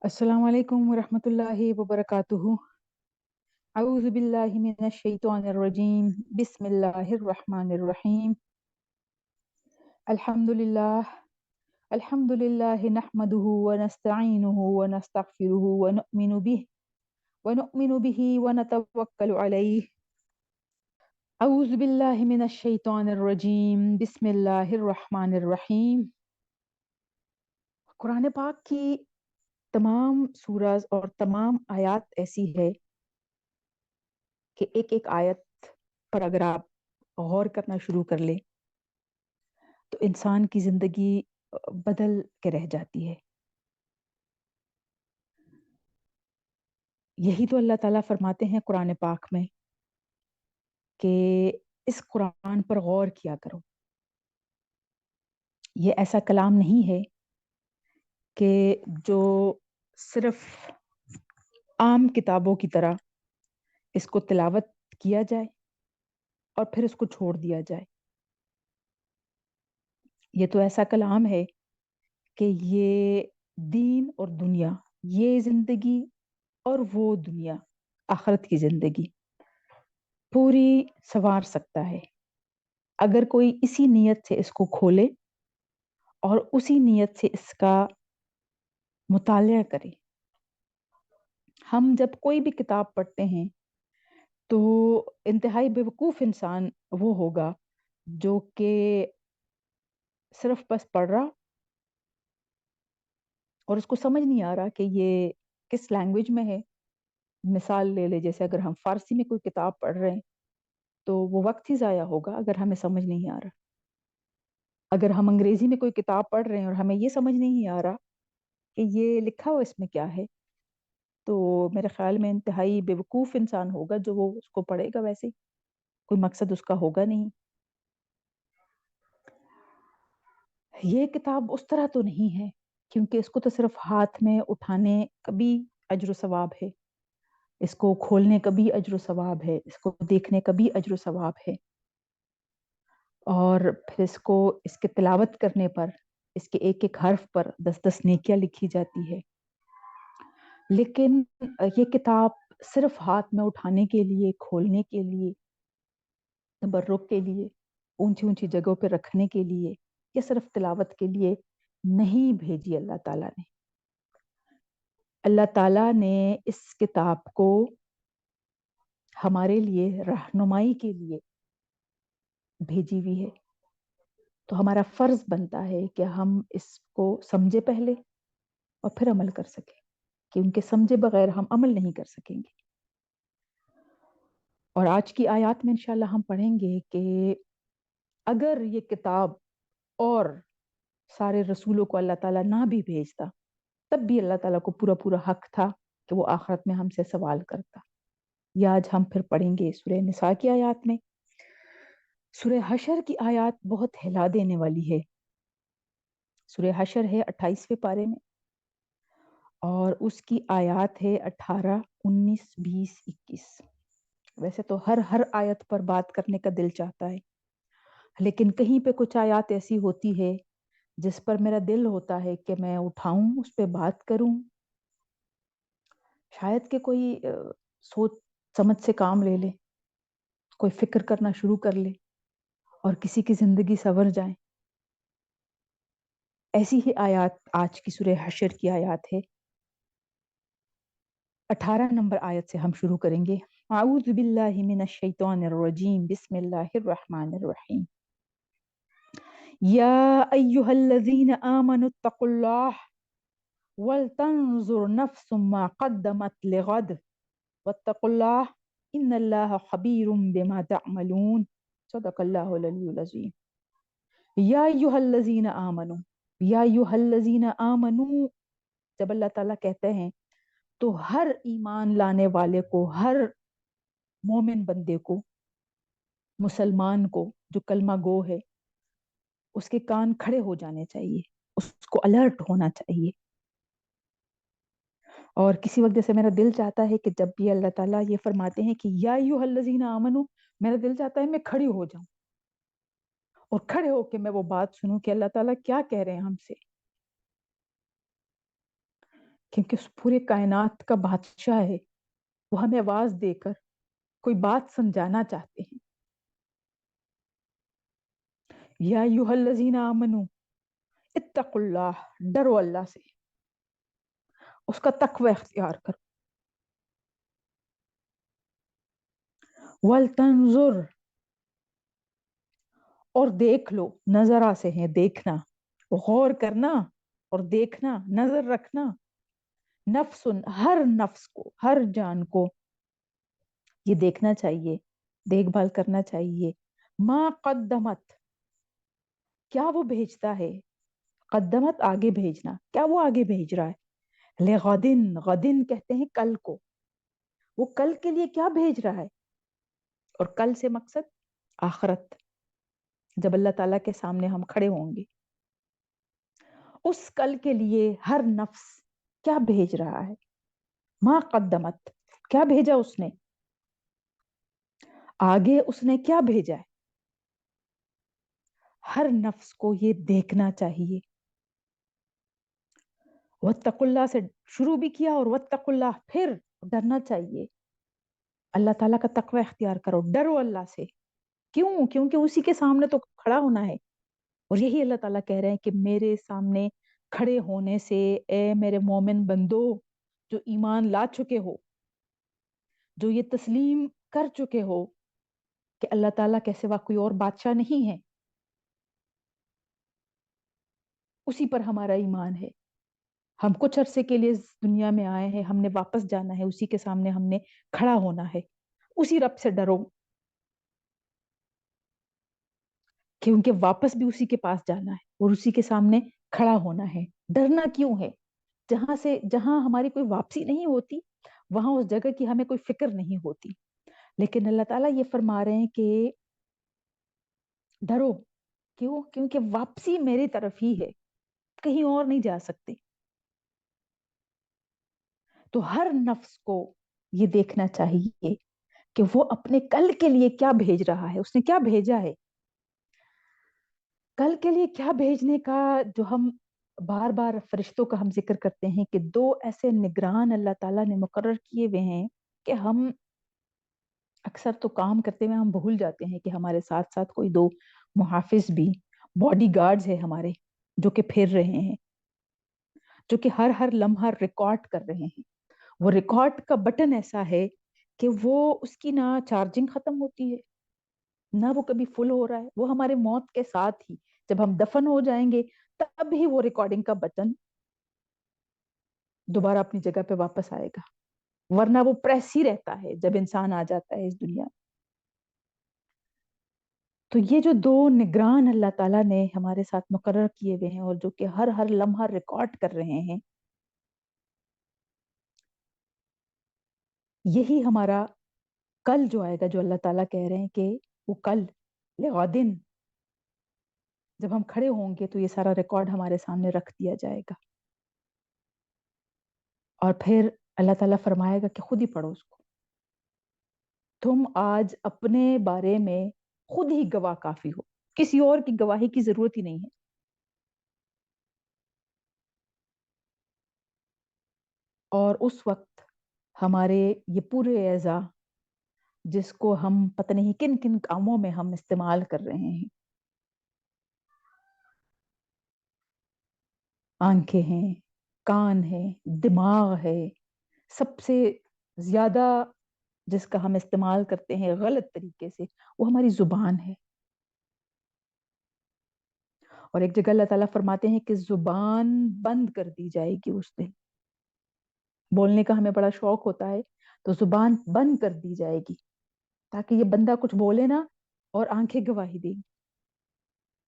अस्सलाम वालेकुम वरहमतुल्लाहि वबरकातुहू। अऊज़ु बिल्लाहि मिनश शैतानिर रजीम। बिस्मिल्लाहिर रहमानिर रहीम। अल्हम्दुलिल्लाह अल्हम्दुलिल्लाहि नहमदुहु व नस्तईनुहु व नस्तगफिरुहु व नु'मिनु बिही व नतवक्कलु अलैहि। अऊज़ु बिल्लाहि मिनश शैतानिर रजीम। बिस्मिल्लाहिर रहमानिर रहीम। कुरान पाक की तमाम सूराज और तमाम आयत ऐसी है कि एक एक आयत पर अगर आप गौर करना शुरू कर ले तो इंसान की जिंदगी बदल के रह जाती है। यही तो अल्लाह ताला फरमाते हैं कुरान पाक में कि इस कुरान पर गौर किया करो। ये ऐसा कलाम नहीं है कि जो सिर्फ आम किताबों की तरह इसको तिलावत किया जाए और फिर इसको छोड़ दिया जाए। ये तो ऐसा कलाम है कि ये दीन और दुनिया, ये जिंदगी और वो दुनिया, आखिरत की जिंदगी पूरी संवार सकता है अगर कोई इसी नीयत से इसको खोले और उसी नीयत से इसका मुतालिया करे। हम जब कोई भी किताब पढ़ते हैं तो इंतहाई बेवकूफ इंसान वो होगा जो कि सिर्फ बस पढ़ रहा और उसको समझ नहीं आ रहा कि ये किस लैंग्वेज में है। मिसाल ले ले, जैसे अगर हम फारसी में कोई किताब पढ़ रहे हैं तो वो वक्त ही जाया होगा अगर हमें समझ नहीं आ रहा। अगर हम अंग्रेजी में कोई किताब पढ़ रहे हैं और हमें ये समझ नहीं आ रहा कि ये लिखा हुआ इसमें क्या है, तो मेरे ख्याल में इंतहाई बेवकूफ इंसान होगा जो वो उसको पढ़ेगा। वैसे कोई मकसद उसका होगा नहीं। ये किताब उस तरह तो नहीं है क्योंकि इसको तो सिर्फ हाथ में उठाने का भी अजर सवाब है, इसको खोलने का भी अजर सवाब है, इसको देखने का भी अजर सवाब है, और फिर इसको इसके तिलावत करने पर इसके एक एक हर्फ पर 10-10 नेकियां लिखी जाती है। लेकिन ये किताब सिर्फ हाथ में उठाने के लिए, खोलने के लिए, तबर्रुक के लिए, ऊंची ऊंची जगहों पे रखने के लिए या सिर्फ तिलावत के लिए नहीं भेजी अल्लाह ताला ने। अल्लाह ताला ने इस किताब को हमारे लिए रहनुमाई के लिए भेजी हुई है। तो हमारा फर्ज बनता है कि हम इसको समझे पहले और फिर अमल कर सके, कि उनके समझे बगैर हम अमल नहीं कर सकेंगे। और आज की आयत में इंशाल्लाह हम पढ़ेंगे कि अगर ये किताब और सारे रसूलों को अल्लाह ताला ना भी भेजता तब भी अल्लाह ताला को पूरा पूरा हक था कि वो आखिरत में हमसे सवाल करता। ये आज हम फिर पढ़ेंगे सूरह निसा की आयत में। सूरह हशर की आयत बहुत हिला देने वाली है। सूरह हशर है 28वें पारे में और उसकी आयत है 18, 19, 20, 21। वैसे तो हर आयत पर बात करने का दिल चाहता है, लेकिन कहीं पे कुछ आयत ऐसी होती है जिस पर मेरा दिल होता है कि मैं उठाऊं, उस पर बात करूं। शायद कि कोई सोच समझ से काम ले ले, कोई फिक्र करना शुरू कर ले और किसी की जिंदगी संवर जाए। ऐसी ही आयत आज की सूरह हशर की आयत है। 18 नंबर आयत से हम शुरू करेंगे। आऊज़ु बिल्लाहि मिनश शैतानिर रजीम। बिस्मिल्लाहिर रहमानिर रहीम। या अय्युहल्लज़ीना आमनुत्तकुल्लाह वल तंजुर नफ्सुम मा क़द्दमत लिग़द वत्तकुल्लाह इन्नल्लाहा ख़बीरुम बिमा तअमलून। सदक़ल्लाहुल अलीयुल अज़ीम। या अय्युहल्लज़ीना आमनु, या अय्युहल्लज़ीना आमनु, जब अल्लाह ताला कहते हैं तो हर ईमान लाने वाले को, हर मोमिन बंदे को, मुसलमान को जो कलमा गो है, उसके कान खड़े हो जाने चाहिए, उसको अलर्ट होना चाहिए। और किसी वक्त जैसे मेरा दिल चाहता है कि जब भी अल्लाह ताला ये फरमाते हैं कि या अय्युहल्लज़ीना आमनू, मेरा दिल चाहता है मैं खड़ी हो जाऊं और खड़े होके मैं वो बात सुनूं कि अल्लाह ताला क्या कह रहे हैं हमसे। क्योंकि उस पूरे कायनात का बादशाह है, वो हमें आवाज देकर कोई बात समझाना चाहते हैं। या अय्युहल्लज़ीना आमनू इत्तकुल्लाह, डरो अल्लाह से, उसका तकवा इख्तियार करो। वल तंजुर, और देख लो, नजरा से है देखना, गौर करना और देखना, नजर रखना। नफ्सुन, हर नफ्स को, हर जान को ये देखना चाहिए, देखभाल करना चाहिए। माँ कद्दमत, क्या वो भेजता है। कद्दमत, आगे भेजना, क्या वो आगे भेज रहा है। ले गदिन, गदिन कहते हैं कल को, वो कल के लिए क्या भेज रहा है। और कल से मकसद आखरत, जब अल्लाह ताला के सामने हम खड़े होंगे, उस कल के लिए हर नफ्स क्या भेज रहा है। माँ कद्दमत, क्या भेजा उसने, आगे उसने क्या भेजा है। हर नफ्स को ये देखना चाहिए। वत्तकुल्लाह से शुरू भी किया, और वत्तकुल्लाह फिर डरना चाहिए। अल्लाह ताला का तकवा इख्तियार करो, डरो अल्लाह से। क्यों, क्योंकि उसी के सामने तो खड़ा होना है। और यही अल्लाह ताला कह रहे हैं कि मेरे सामने खड़े होने से, ए मेरे मोमिन बंदो, जो ईमान ला चुके हो, जो ये तस्लीम कर चुके हो कि अल्लाह ताला के सिवा कोई और बादशाह नहीं है, उसी पर हमारा ईमान है। हम कुछ अरसे के लिए इस दुनिया में आए हैं, हमने वापस जाना है, उसी के सामने हमने खड़ा होना है। उसी रब से डरो, क्योंकि वापस भी उसी के पास जाना है और उसी के सामने खड़ा होना है। डरना क्यों है। जहां हमारी कोई वापसी नहीं होती, वहां उस जगह की हमें कोई फिक्र नहीं होती। लेकिन अल्लाह ताला ये फरमा रहे हैं कि डरो। क्यों, क्योंकि वापसी मेरी तरफ ही है, कहीं और नहीं जा सकते। तो हर नफ्स को ये देखना चाहिए कि वो अपने कल के लिए क्या भेज रहा है, उसने क्या भेजा है। कल के लिए क्या भेजने का, जो हम बार बार फरिश्तों का हम जिक्र करते हैं कि दो ऐसे निगरान अल्लाह ताला ने मुकर्रर किए हुए हैं कि हम अक्सर तो काम करते हुए हम भूल जाते हैं कि हमारे साथ साथ कोई दो मुहाफिज भी, बॉडी गार्ड्स है हमारे, जो कि फिर रहे हैं, जो कि हर हर लम्हा रिकॉर्ड कर रहे हैं। वो रिकॉर्ड का बटन ऐसा है कि वो, उसकी ना चार्जिंग खत्म होती है, ना वो कभी फुल हो रहा है। वो हमारे मौत के साथ ही, जब हम दफन हो जाएंगे, तब ही वो रिकॉर्डिंग का बटन दोबारा अपनी जगह पे वापस आएगा, वरना वो प्रेस ही रहता है जब इंसान आ जाता है इस दुनिया में। तो ये जो दो निगरान अल्लाह ताला ने हमारे साथ मुकर्रर किए हुए हैं, और जो कि हर हर लम्हा रिकॉर्ड कर रहे हैं, यही हमारा कल जो आएगा, जो अल्लाह ताला कह रहे हैं कि वो कल लिगादिन, जब हम खड़े होंगे तो ये सारा रिकॉर्ड हमारे सामने रख दिया जाएगा। और फिर अल्लाह ताला फरमाएगा कि खुद ही पढ़ो उसको, तुम आज अपने बारे में खुद ही गवाह काफी हो, किसी और की गवाही की जरूरत ही नहीं है। और उस वक्त हमारे ये पूरे एजा, जिसको हम पता नहीं किन किन कामों में हम इस्तेमाल कर रहे हैं, आंखें हैं, कान है, दिमाग है, सबसे ज्यादा जिसका हम इस्तेमाल करते हैं गलत तरीके से, वो हमारी जुबान है। और एक जगह अल्लाह ताला फरमाते हैं कि जुबान बंद कर दी जाएगी उस दिन। बोलने का हमें बड़ा शौक होता है, तो जुबान बंद कर दी जाएगी, ताकि ये बंदा कुछ बोले ना, और आंखें गवाही देंगी,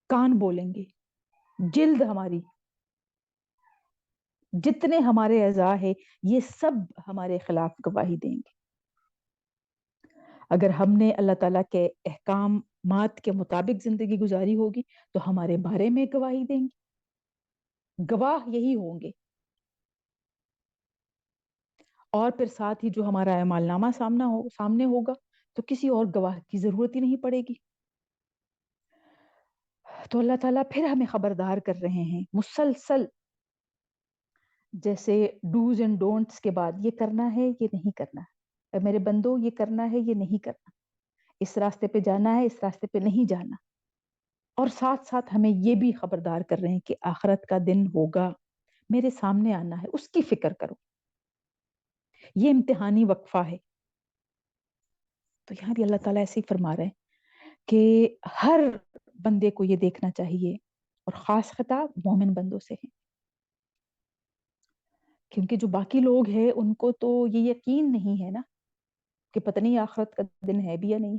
कान बोलेंगे, जिल्द हमारी, जितने हमारे अज़ा है, ये सब हमारे खिलाफ गवाही देंगे। अगर हमने अल्लाह ताला के अहकाम मात के मुताबिक जिंदगी गुजारी होगी, तो हमारे बारे में गवाही देंगे, गवाह यही होंगे। और फिर साथ ही जो हमारा अमालनामा सामने होगा, तो किसी और गवाह की जरूरत ही नहीं पड़ेगी। तो अल्लाह ताला फिर हमें खबरदार कर रहे हैं, मुसलसल جیسے ڈوز اینڈ ڈونٹس کے بعد یہ کرنا ہے یہ نہیں کرنا ہے، میرے بندو یہ کرنا ہے یہ نہیں کرنا، اس راستے پہ جانا ہے اس راستے پہ نہیں جانا، اور ساتھ ساتھ ہمیں یہ بھی خبردار کر رہے ہیں کہ آخرت کا دن ہوگا، میرے سامنے آنا ہے، اس کی فکر کرو، یہ امتحانی وقفہ ہے۔ تو یہاں بھی اللہ تعالیٰ ایسے ہی فرما رہے ہیں کہ ہر بندے کو یہ دیکھنا چاہیے، اور خاص خطاب مومن بندوں سے ہے، کیونکہ جو باقی لوگ ہیں ان کو تو یہ یقین نہیں ہے نا کہ پتہ نہیں آخرت کا دن ہے بھی یا نہیں،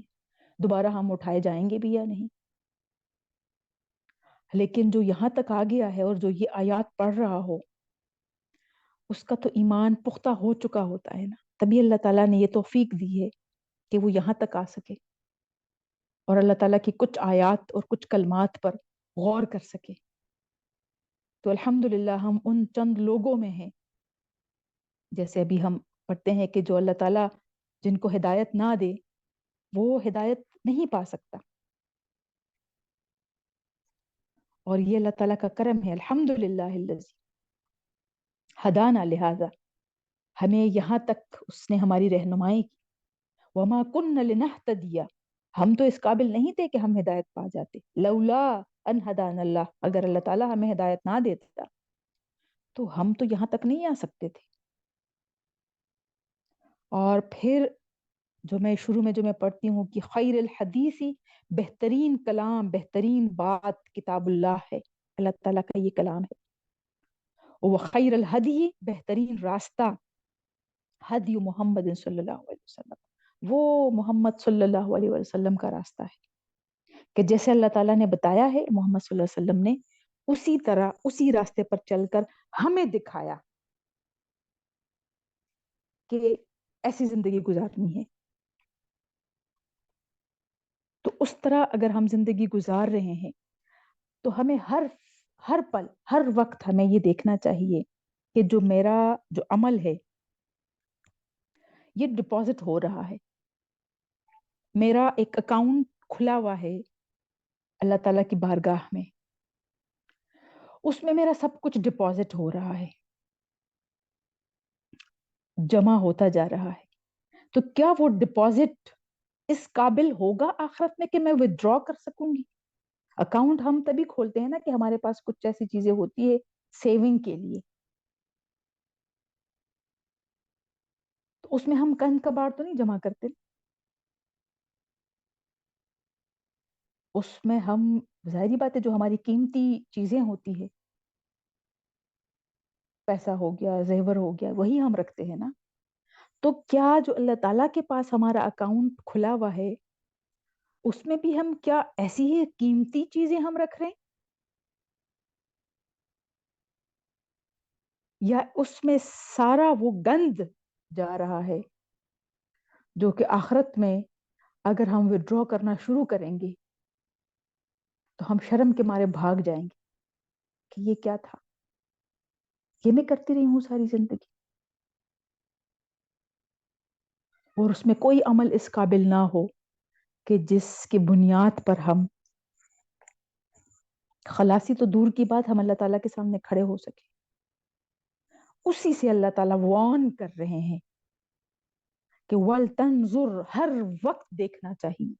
دوبارہ ہم اٹھائے جائیں گے بھی یا نہیں۔ لیکن جو یہاں تک آ گیا ہے اور جو یہ آیات پڑھ رہا ہو، اس کا تو ایمان پختہ ہو چکا ہوتا ہے نا، تبھی اللہ تعالیٰ نے یہ توفیق دی ہے کہ وہ یہاں تک آ سکے اور اللہ تعالیٰ کی کچھ آیات اور کچھ کلمات پر غور کر سکے۔ تو الحمدللہ ہم ان چند لوگوں میں ہیں، جیسے ابھی ہم پڑھتے ہیں کہ جو اللہ تعالیٰ جن کو ہدایت نہ دے وہ ہدایت نہیں پا سکتا، اور یہ اللہ تعالیٰ کا کرم ہے، الحمدللہ الذی ہدانا لہذا، ہمیں یہاں تک اس نے ہماری رہنمائی کی، وما کن لنہتدی، ہم تو اس قابل نہیں تھے کہ ہم ہدایت پا جاتے، لولا ان ہدانا اللہ، اگر اللہ تعالیٰ ہمیں ہدایت نہ دیتا تو ہم تو یہاں تک نہیں آ سکتے تھے۔ اور پھر جو میں شروع میں جو میں پڑھتی ہوں کہ خیر الحدیثی، بہترین کلام بہترین بات کتاب اللہ ہے، اللہ تعالیٰ کا یہ کلام ہے، وہ خیر الہدی، بہترین راستہ ہدی محمد صلی اللہ علیہ وسلم، وہ محمد صلی اللہ علیہ وسلم کا راستہ ہے کہ جیسے اللہ تعالیٰ نے بتایا ہے محمد صلی اللہ علیہ وسلم نے اسی طرح اسی راستے پر چل کر ہمیں دکھایا کہ ایسی زندگی گزارنی ہے۔ تو اس طرح اگر ہم زندگی گزار رہے ہیں تو ہمیں ہر پل ہر وقت ہمیں یہ دیکھنا چاہیے کہ جو میرا جو عمل ہے یہ ڈپازٹ ہو رہا ہے، میرا ایک اکاؤنٹ کھلا ہوا ہے اللہ تعالیٰ کی بارگاہ میں، اس میں میرا سب کچھ ڈپازٹ ہو رہا ہے، جمع ہوتا جا رہا ہے، تو کیا وہ ڈپازٹ اس قابل ہوگا آخرت میں کہ میں ودرا کر سکوں گی؟ اکاؤنٹ ہم تبھی کھولتے ہیں نا کہ ہمارے پاس کچھ ایسی چیزیں ہوتی ہے سیونگ کے لیے، تو اس میں ہم کند کباڑ تو نہیں جمع کرتے، اس میں ہم ظاہری بات ہے جو ہماری قیمتی چیزیں ہوتی ہے، پیسہ ہو گیا زیور ہو گیا، وہی ہم رکھتے ہیں نا۔ تو کیا جو اللہ تعالیٰ کے پاس ہمارا اکاؤنٹ کھلا ہوا ہے اس میں بھی ہم کیا ایسی ہی قیمتی چیزیں ہم رکھ رہے ہیں، یا اس میں سارا وہ گند جا رہا ہے جو کہ آخرت میں اگر ہم ودرا کرنا شروع کریں گے تو ہم شرم کے مارے بھاگ جائیں گے کہ یہ کیا تھا، یہ میں کرتی رہی ہوں ساری زندگی، اور اس میں کوئی عمل اس قابل نہ ہو کہ جس کی بنیاد پر ہم خلاصی تو دور کی بات ہم اللہ تعالیٰ کے سامنے کھڑے ہو سکے۔ اسی سے اللہ تعالیٰ وارن کر رہے ہیں کہ وَلْتَنْظُرْ، ہر وقت دیکھنا چاہیے،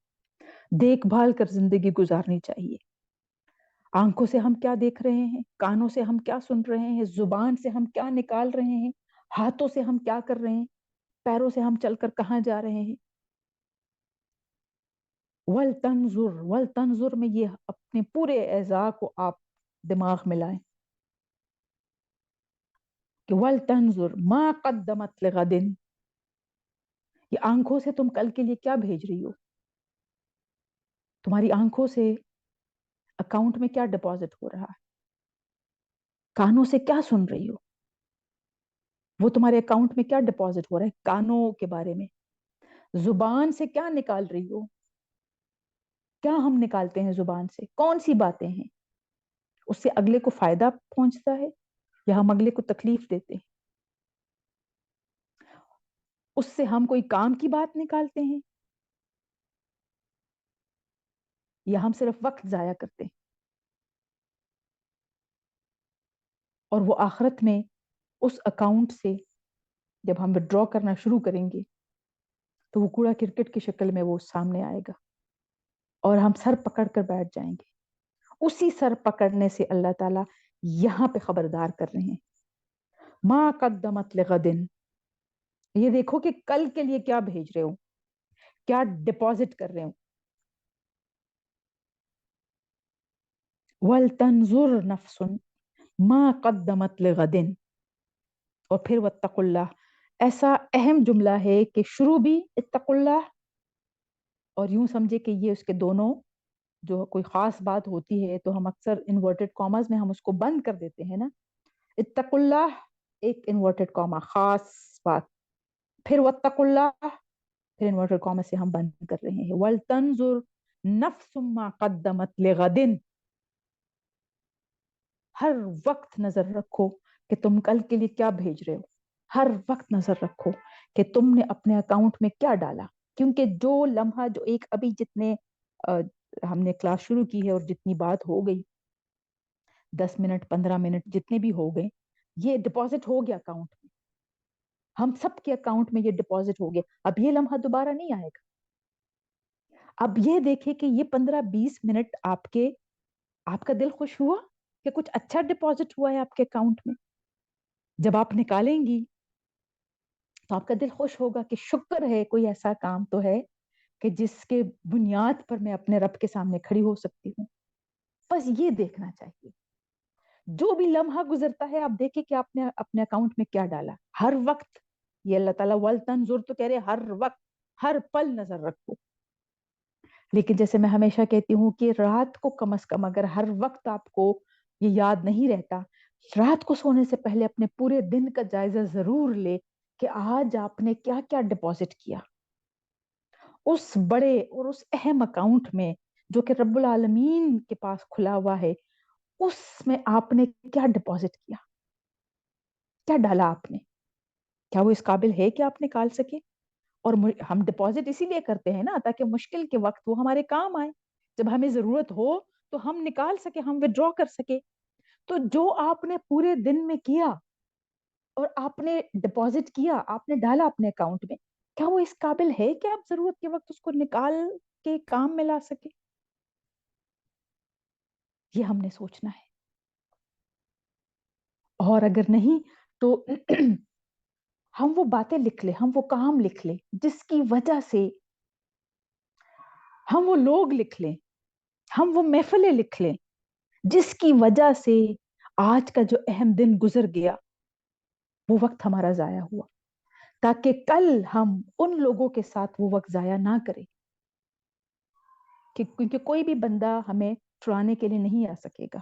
دیکھ بھال کر زندگی گزارنی چاہیے، آنکھوں سے ہم کیا دیکھ رہے ہیں، کانوں سے ہم کیا سن رہے ہیں، زبان سے ہم کیا نکال رہے ہیں، ہاتھوں سے ہم کیا کر رہے ہیں، پیروں سے ہم چل کر کہاں جا رہے ہیں۔ وَلْتَنْظُرْ، وَلْتَنْظُرْ میں یہ اپنے پورے اعضاء کو آپ دماغ میں لائیں کہ وَلْتَنْظُرْ مَا قَدَّمَتْ لِغَدٍ، یہ آنکھوں سے تم کل کے لیے کیا بھیج رہی ہو، تمہاری آنکھوں سے اکاؤنٹ میں کیا ڈپازٹ ہو رہا ہے، کانوں سے کیا سن رہی ہو، وہ تمہارے اکاؤنٹ میں کیا ڈپازٹ ہو رہا ہے کانوں کے بارے میں، زبان سے کیا نکال رہی ہو، کیا ہم نکالتے ہیں زبان سے، کون سی باتیں ہیں، اس سے اگلے کو فائدہ پہنچتا ہے یا ہم اگلے کو تکلیف دیتے ہیں، اس سے ہم کوئی کام کی بات نکالتے ہیں یا ہم صرف وقت ضائع کرتے ہیں، اور وہ آخرت میں उस अकाउंट से जब हम विड्रॉ करना शुरू करेंगे तो वो कूड़ा क्रिकेट की शक्ल में वो सामने आएगा और हम सर पकड़ कर बैठ जाएंगे। उसी सर पकड़ने से अल्लाह ताला यहाँ पे खबरदार कर रहे हैं, मा कद्दमत लिगदिन, ये देखो कि कल के लिए क्या भेज रहे हो, क्या डिपॉजिट कर रहे हो। वल तंजुर नफ्सुन मा कद्दमत लिगदिन, और फिर वत्तकुल्लाह, ऐसा अहम जुमला है कि शुरू भी इत्तकुल्लाह, और यूं समझे कि ये उसके दोनों, जो कोई खास बात होती है तो हम अक्सर इन्वर्टेड कॉमास में हम उसको बंद कर देते हैं ना। इत्तकुल्लाह, एक इन्वर्टेड कॉमा खास बात, फिर वत्तकुल्लाह, फिर इन्वर्टेड कॉमा से हम बंद कर रहे हैं। वल तंजुर नफ्सुम मा कद्दमत लिगदिन, हर वक्त नजर रखो कि तुम कल के लिए क्या भेज रहे हो। हर वक्त नजर रखो कि तुमने अपने अकाउंट में क्या डाला, क्योंकि जो लम्हा, जो एक अभी जितने हमने क्लास शुरू की है और जितनी बात हो गई, 10 मिनट 15 मिनट जितने भी हो गए, ये डिपॉजिट हो गया अकाउंट में, हम सबके अकाउंट में ये डिपॉजिट हो गया। अब ये लम्हा दोबारा नहीं आएगा। अब ये देखे कि ये 15-20 मिनट आपके, आपका दिल खुश हुआ कि कुछ अच्छा डिपॉजिट हुआ है आपके अकाउंट में। जब आप निकालेंगी तो आपका दिल खुश होगा कि शुक्र है, कोई ऐसा काम तो है कि जिसके बुनियाद पर मैं अपने रब के सामने खड़ी हो सकती हूँ। बस ये देखना चाहिए। जो भी लम्हा गुजरता है आप देखें कि आपने अपने अकाउंट में क्या डाला। हर वक्त, ये अल्लाह ताला वल तंजुर तो कह रहे, हर वक्त, हर पल नजर रखो। लेकिन जैसे मैं हमेशा कहती हूँ कि रात को कम से कम, अगर हर वक्त आपको ये याद नहीं रहता, रात को सोने से पहले अपने पूरे दिन का जायजा जरूर ले कि आज आपने क्या क्या डिपॉजिट किया उस बड़े और उस अहम अकाउंट में जो कि रब्बुल आलमीन के पास खुला हुआ है। उसमें आपने क्या डिपॉजिट किया, क्या डाला आपने, क्या वो इस काबिल है कि आप निकाल सके। और हम डिपॉजिट इसीलिए करते हैं ना, ताकि मुश्किल के वक्त वो हमारे काम आए, जब हमें जरूरत हो तो हम निकाल सके, हम विड्रॉ कर सके। तो जो आपने पूरे दिन में किया और आपने डिपॉजिट किया, आपने डाला अपने अकाउंट में, क्या वो इस काबिल है कि आप जरूरत के वक्त उसको निकाल के काम में ला सके। ये हमने सोचना है। और अगर नहीं तो हम वो बातें लिख ले, हम वो काम लिख ले जिसकी वजह से, हम वो लोग लिख लें, हम वो महफिलें लिख लें जिसकी वजह से आज का जो अहम दिन गुजर गया वो वक्त हमारा जाया हुआ, ताकि कल हम उन लोगों के साथ वो वक्त जाया ना करें। क्योंकि कोई भी बंदा हमें छुड़ाने के लिए नहीं आ सकेगा,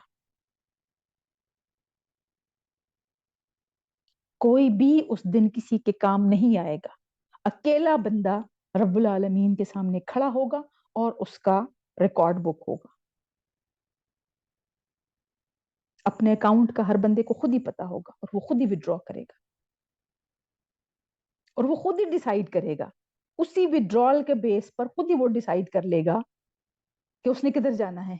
कोई भी उस दिन किसी के काम नहीं आएगा। अकेला बंदा रब्बुल आलमीन के सामने खड़ा होगा और उसका रिकॉर्ड बुक होगा। अपने अकाउंट का हर बंदे को खुद ही पता होगा और वो खुद ही विड्रॉ करेगा और वो खुद ही डिसाइड करेगा। उसी विड्रॉल के बेस पर खुद ही वो डिसाइड कर लेगा कि उसने किधर जाना है।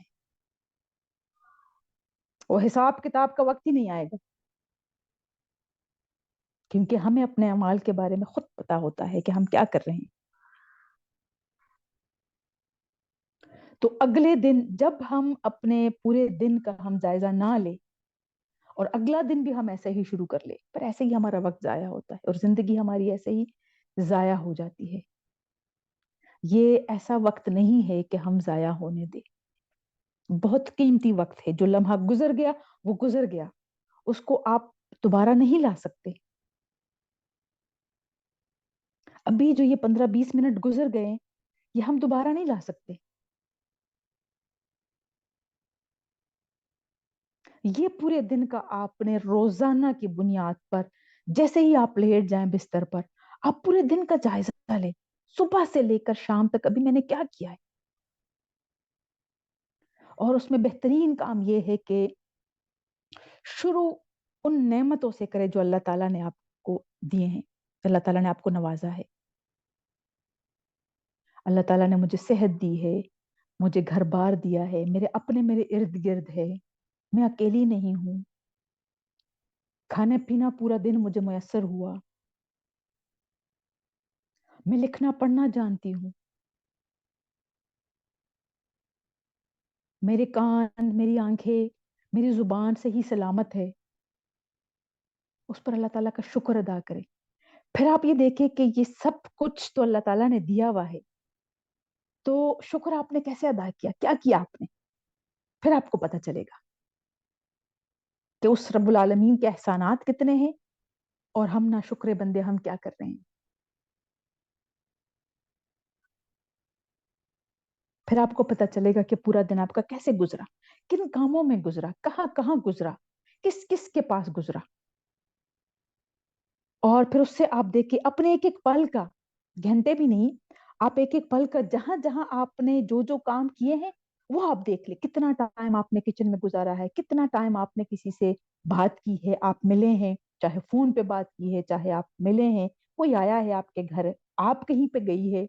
वो हिसाब किताब का वक्त ही नहीं आएगा, क्योंकि हमें अपने अमाल के बारे में खुद पता होता है कि हम क्या कर रहे हैं। तो अगले दिन जब हम अपने पूरे दिन का हम जायजा ना ले और अगला दिन भी हम ऐसे ही शुरू कर ले, पर ऐसे ही हमारा वक्त जाया होता है और जिंदगी हमारी ऐसे ही जाया हो जाती है। ये ऐसा वक्त नहीं है कि हम जाया होने दें। बहुत कीमती वक्त है। जो लम्हा गुजर गया वो गुजर गया, उसको आप दोबारा नहीं ला सकते। अभी जो ये 15-20 मिनट गुजर गए, ये हम दोबारा नहीं ला सकते। ये पूरे दिन का आपने रोजाना की बुनियाद पर, जैसे ही आप लेट जाएं बिस्तर पर, आप पूरे दिन का जायजा लें, सुबह से लेकर शाम तक अभी मैंने क्या किया है। और उसमें बेहतरीन काम ये है कि शुरू उन नेमतों से करें जो अल्लाह ताला ने आपको दिए हैं। अल्लाह ताला ने आपको नवाजा है, अल्लाह ताला ने मुझे सेहत दी है, मुझे घर बार दिया है, मेरे अपने मेरे इर्द गिर्द है, मैं अकेली नहीं हूँ। खाना पीना पूरा दिन मुझे मयस्सर हुआ, मैं लिखना पढ़ना जानती हूँ, मेरे कान, मेरी आंखें, मेरी जुबान सही सलामत है, उस पर अल्लाह ताला का शुक्र अदा करें। फिर आप ये देखें कि ये सब कुछ तो अल्लाह ताला ने दिया हुआ है, तो शुक्र आपने कैसे अदा किया, क्या किया आपने? फिर आपको पता चलेगा कि उस रब्बुल आलमीन के एहसानात कितने हैं और हम ना शुक्र बंदे हम क्या कर रहे हैं। फिर आपको पता चलेगा कि पूरा दिन आपका कैसे गुजरा, किन कामों में गुजरा, कहाँ कहाँ गुजरा, किस किस के पास गुजरा। और फिर उससे आप देखिए अपने एक एक पल का, घंटे भी नहीं, आप एक एक पल का जहां जहां आपने जो जो काम किए हैं वो आप देख ले, कितना टाइम आपने किचन में गुजारा है, कितना टाइम आपने किसी से बात की है, आप मिले हैं, चाहे फोन पे बात की है, चाहे आप मिले हैं, कोई आया है आपके घर, आप कहीं पे गई है,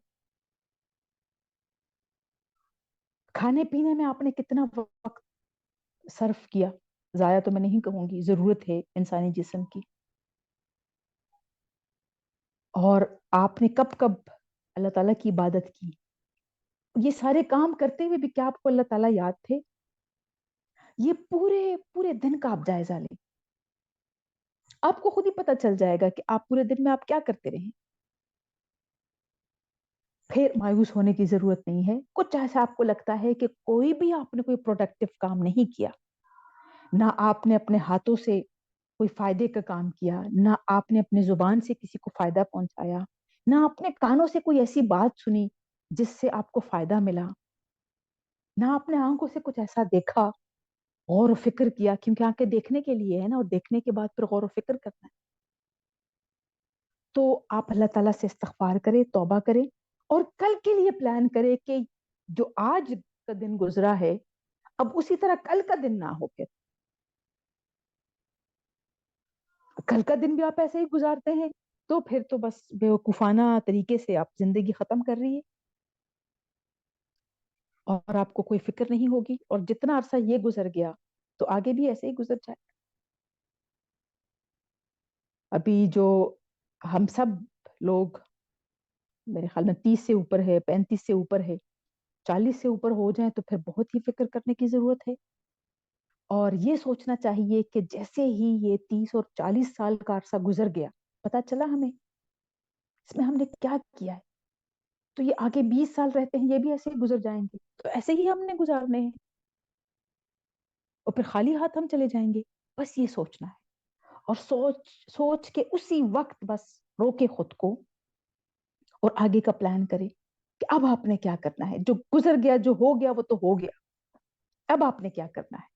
खाने पीने में आपने कितना वक्त सर्फ किया। जाया तो मैं नहीं कहूंगी, जरूरत है इंसानी जिस्म की। और आपने कब कब अल्लाह ताला की इबादत की, ये सारे काम करते हुए भी क्या आपको अल्लाह ताला याद थे? ये पूरे पूरे दिन का आप जायजा लें, आपको खुद ही पता चल जाएगा कि आप पूरे दिन में आप क्या करते रहे। फिर मायूस होने की जरूरत नहीं है। कुछ ऐसा आपको लगता है कि कोई भी आपने कोई प्रोडक्टिव काम नहीं किया, ना आपने अपने हाथों से कोई फायदे का काम किया, ना आपने अपनी जुबान से किसी को फायदा पहुंचाया, ना आपने कानों से कोई ऐसी बात सुनी जिससे आपको फायदा मिला, ना आपने आंखों से कुछ ऐसा देखा, गौर व फिक्र किया, क्योंकि आंखें देखने के लिए है ना, और देखने के बाद फिर गौर व फिक्र करना है। तो आप अल्लाह ताला से इस्तगफार करें, तौबा करें, और कल के लिए प्लान करें कि जो आज का दिन गुजरा है अब उसी तरह कल का दिन ना हो। फिर कल का दिन भी आप ऐसे ही गुजारते हैं तो फिर तो बस बेवकूफाना तरीके से आप जिंदगी खत्म कर रही है, और आपको कोई फिक्र नहीं होगी, और जितना अरसा ये गुजर गया तो आगे भी ऐसे ही गुजर जाए। अभी जो हम सब लोग, मेरे ख्याल में 30 से ऊपर है, 35 से ऊपर है, 40 से ऊपर हो जाए तो फिर बहुत ही फिक्र करने की जरूरत है। और ये सोचना चाहिए कि जैसे ही ये 30 और 40 साल का अरसा गुजर गया, पता चला हमें इसमें हमने क्या किया है, तो ये आगे 20 साल रहते हैं, ये भी ऐसे ही गुजर जाएंगे, तो ऐसे ही हमने गुजारने हैं, और फिर खाली हाथ हम चले जाएंगे। बस ये सोचना है, और सोच सोच के उसी वक्त बस रोके खुद को और आगे का प्लान करें कि अब आपने क्या करना है। जो गुजर गया, जो हो गया, वो तो हो गया, अब आपने क्या करना है।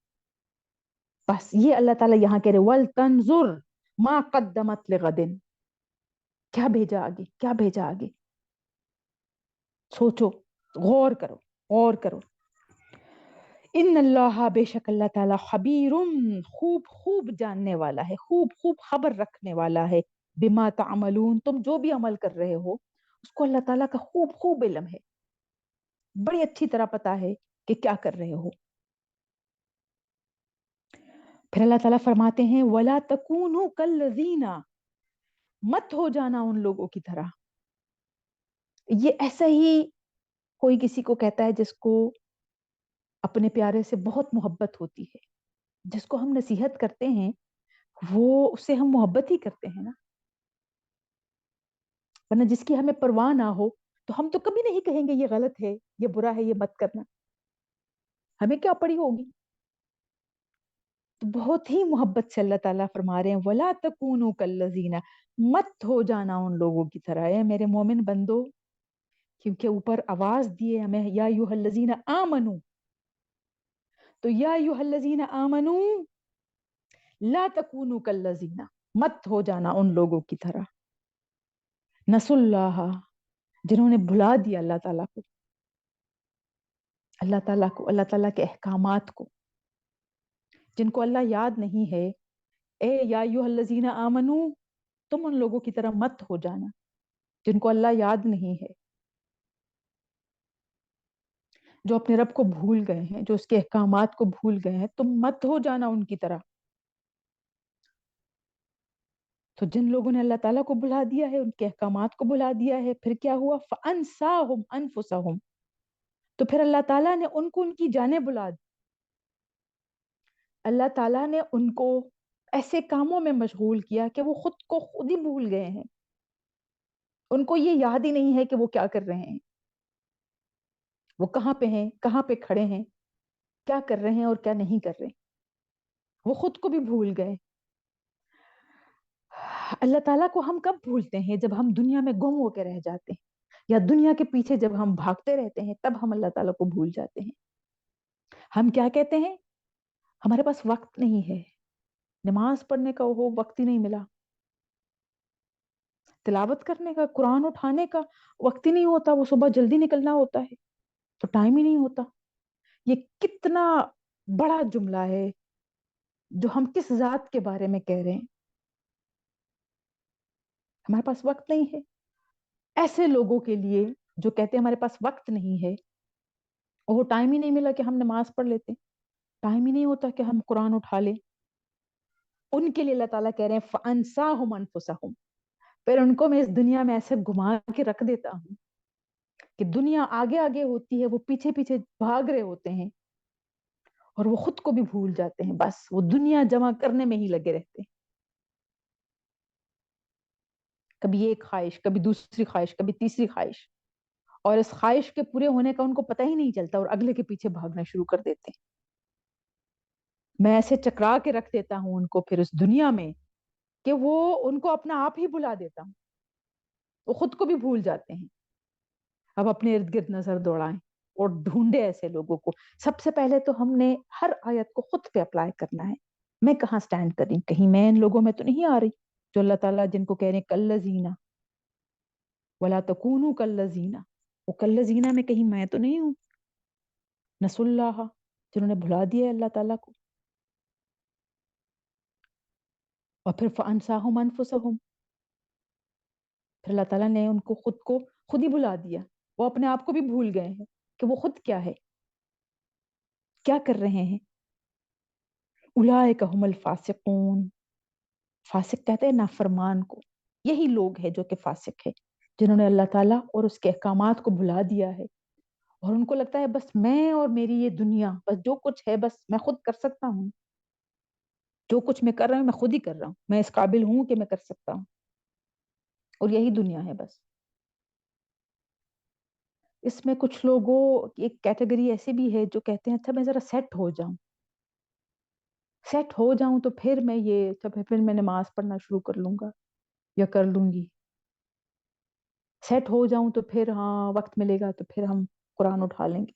बस ये अल्लाह ताला यहाँ कह रहे, वल तंजुर मा कद्दमत लिगदिन, क्या भेजा आगे, क्या भेजा आगे, सोचो, गौर करो, गौर करो। इन अल्लाह, बेशक अल्लाह ताला खबीरुम, खूब खूब जानने वाला है, खूब खूब खबर रखने वाला है, बिमा तामलून, तुम जो भी अमल कर रहे हो उसको अल्लाह ताला का खूब खूब इल्म है, बड़ी अच्छी तरह पता है कि क्या कर रहे हो। फिर अल्लाह ताला फरमाते हैं, वला तकूनु कल्लज़ीना, मत हो जाना उन लोगों की तरह। ये ऐसा ही कोई किसी को कहता है जिसको अपने प्यारे से बहुत मोहब्बत होती है, जिसको हम नसीहत करते हैं, वो उससे हम मोहब्बत ही करते हैं ना, वरना जिसकी हमें परवाह ना हो तो हम तो कभी नहीं कहेंगे ये गलत है, ये बुरा है, ये मत करना, हमें क्या पड़ी होगी। तो बहुत ही मोहब्बत से अल्लाह ताला फरमा रहे हैं, वला तकूनु कल्लजीना, मत हो जाना उन लोगों की तरह है मेरे मोमिन बंदो। क्योंकि ऊपर आवाज दिए हमें, या युहल्लजीना आमनू, तो या युहल्लजीना आमनू ला तकूनु कल्लजीना, मत हो जाना उन लोगों की तरह, नसुल्लाह, जिन्होंने भुला दिया अल्लाह ताला को, अल्लाह ताला को, अल्लाह ताला के अहकामात को, जिनको अल्लाह याद नहीं है। ए या युहल्लजीना आमनू, तुम उन लोगों की तरह मत हो जाना जिनको अल्लाह याद नहीं है, जो अपने रब को भूल गए हैं, जो उसके अहकामात को भूल गए हैं, तुम मत हो जाना उनकी तरह। تو جن لوگوں نے اللہ تعالیٰ کو بھلا دیا ہے، ان کے احکامات کو بھلا دیا ہے، پھر کیا ہوا؟ فَأَنْسَاهُمْ أَنفُسَهُمْ، تو پھر اللہ تعالیٰ نے ان کو ان کی جانیں بھلا دی. اللہ تعالیٰ نے ان کو ایسے کاموں میں مشغول کیا کہ وہ خود کو خود ہی بھول گئے ہیں. ان کو یہ یاد ہی نہیں ہے کہ وہ کیا کر رہے ہیں، وہ کہاں پہ ہیں، کہاں پہ کھڑے ہیں، کیا کر رہے ہیں اور کیا نہیں کر رہے. وہ خود کو بھی بھول گئے. اللہ تعالیٰ کو ہم کب بھولتے ہیں؟ جب ہم دنیا میں گم ہو کے رہ جاتے ہیں، یا دنیا کے پیچھے جب ہم بھاگتے رہتے ہیں، تب ہم اللہ تعالیٰ کو بھول جاتے ہیں. ہم کیا کہتے ہیں؟ ہمارے پاس وقت نہیں ہے، نماز پڑھنے کا وہ وقت ہی نہیں ملا، تلاوت کرنے کا، قرآن اٹھانے کا وقت ہی نہیں ہوتا، وہ صبح جلدی نکلنا ہوتا ہے تو ٹائم ہی نہیں ہوتا. یہ کتنا بڑا جملہ ہے جو ہم کس ذات کے بارے میں کہہ رہے ہیں؟ ہمارے پاس وقت نہیں ہے. ایسے لوگوں کے لیے جو کہتے ہیں ہمارے پاس وقت نہیں ہے، وہ ٹائم ہی نہیں ملا کہ ہم نماز پڑھ لیتے، ٹائم ہی نہیں ہوتا کہ ہم قرآن اٹھا لیں، ان کے لیے اللہ تعالیٰ کہہ رہے ہیں فَأَنْسَاهُمْ أَنفُسَهُمْ. پھر ان کو میں اس دنیا میں ایسے گھما کے رکھ دیتا ہوں کہ دنیا آگے آگے ہوتی ہے، وہ پیچھے پیچھے بھاگ رہے ہوتے ہیں اور وہ خود کو بھی بھول جاتے ہیں. بس وہ دنیا جمع کرنے میں ہی لگے رہتے ہیں. کبھی ایک خواہش، کبھی دوسری خواہش، کبھی تیسری خواہش، اور اس خواہش کے پورے ہونے کا ان کو پتہ ہی نہیں چلتا اور اگلے کے پیچھے بھاگنا شروع کر دیتے ہیں. میں ایسے چکرا کے رکھ دیتا ہوں ان کو پھر اس دنیا میں کہ وہ ان کو اپنا آپ ہی بھلا دیتا ہوں، وہ خود کو بھی بھول جاتے ہیں. اب اپنے ارد گرد نظر دوڑائیں اور ڈھونڈے ایسے لوگوں کو. سب سے پہلے تو ہم نے ہر آیت کو خود پہ اپلائی کرنا ہے. میں کہاں سٹینڈ کر رہی ہوں؟ کہیں میں ان لوگوں میں تو نہیں آ رہی جو اللہ تعالیٰ جن کو کہہ رہے ہیں کالذین ولا تکونوا کالذین، وہ کالذین میں کہیں میں تو نہیں ہوں؟ نسوا اللہ، جنہوں نے بھلا دیا ہے اللہ تعالیٰ کو. اور پھر فانساہم انفسہم، پھر اللہ تعالیٰ نے ان کو خود ہی بھلا دیا. وہ اپنے آپ کو بھی بھول گئے ہیں کہ وہ خود کیا ہے، کیا کر رہے ہیں. اولئک هم الفاسقون، فاسق کہتے ہیں نافرمان کو. یہی لوگ ہیں جو کہ فاسق ہے، جنہوں نے اللہ تعالیٰ اور اس کے احکامات کو بھلا دیا ہے اور ان کو لگتا ہے بس میں اور میری یہ دنیا، بس جو کچھ ہے بس میں خود کر سکتا ہوں، جو کچھ میں کر رہا ہوں میں خود ہی کر رہا ہوں، میں اس قابل ہوں کہ میں کر سکتا ہوں، اور یہی دنیا ہے بس. اس میں کچھ لوگوں ایک کیٹیگری ایسی بھی ہے جو کہتے ہیں اچھا میں ذرا سیٹ ہو جاؤں، سیٹ ہو جاؤں تو پھر میں یہ پھر میں نماز پڑھنا شروع کر لوں گا یا کر لوں گی. سیٹ ہو جاؤں تو پھر ہاں وقت ملے گا تو پھر ہم قرآن اٹھا لیں گے.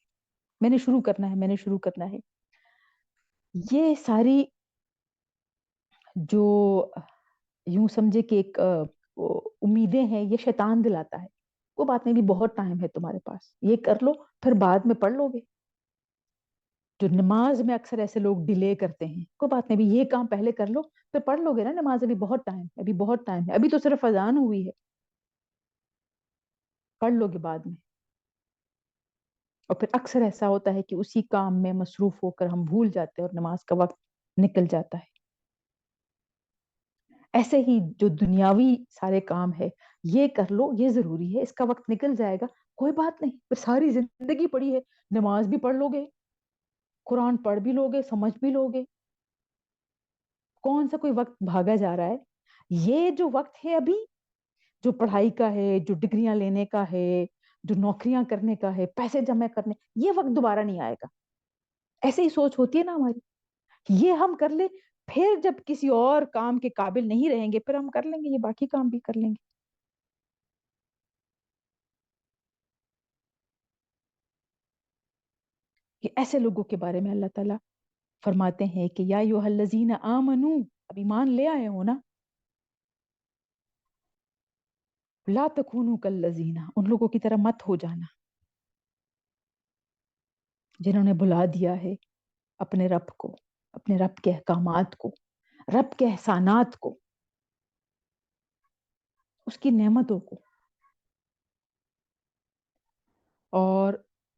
میں نے شروع کرنا ہے، میں نے شروع کرنا ہے. یہ ساری جو یوں سمجھے کہ ایک امیدیں ہیں، یہ شیطان دلاتا ہے. وہ بات نہیں، بھی بہت ٹائم ہے تمہارے پاس، یہ کر لو پھر بعد میں پڑھ لو گے. جو نماز میں اکثر ایسے لوگ ڈیلے کرتے ہیں، کوئی بات نہیں بھی یہ کام پہلے کر لو پھر پڑھ لو گے نا نماز، ابھی بہت ٹائم ہے، ابھی بہت ٹائم ہے، ابھی تو صرف اذان ہوئی ہے، پڑھ لو گے بعد میں. اور پھر اکثر ایسا ہوتا ہے کہ اسی کام میں مصروف ہو کر ہم بھول جاتے ہیں اور نماز کا وقت نکل جاتا ہے. ایسے ہی جو دنیاوی سارے کام ہے، یہ کر لو، یہ ضروری ہے، اس کا وقت نکل جائے گا، کوئی بات نہیں، پھر ساری زندگی پڑی ہے، نماز بھی پڑھ لو گے، قرآن پڑھ بھی لو گے، سمجھ بھی لو گے. کون سا کوئی وقت بھاگا جا رہا ہے؟ یہ جو وقت ہے ابھی، جو پڑھائی کا ہے، جو ڈگریاں لینے کا ہے، جو نوکریاں کرنے کا ہے، پیسے جمع کرنے، یہ وقت دوبارہ نہیں آئے گا. ایسے ہی سوچ ہوتی ہے نا ہماری. یہ ہم کر لیں، پھر جب کسی اور کام کے قابل نہیں رہیں گے پھر ہم کر لیں گے، یہ باقی کام بھی کر لیں گے. یہ ایسے لوگوں کے بارے میں اللہ تعالیٰ فرماتے ہیں کہ یا ایھا الذین آمنو، اب ایمان لے آئے ہو نا، لا تکونوا کالذین، ان لوگوں کی طرح مت ہو جانا جنہوں نے بھلا دیا ہے اپنے رب کو، اپنے رب کے احکامات کو، رب کے احسانات کو، اس کی نعمتوں کو. اور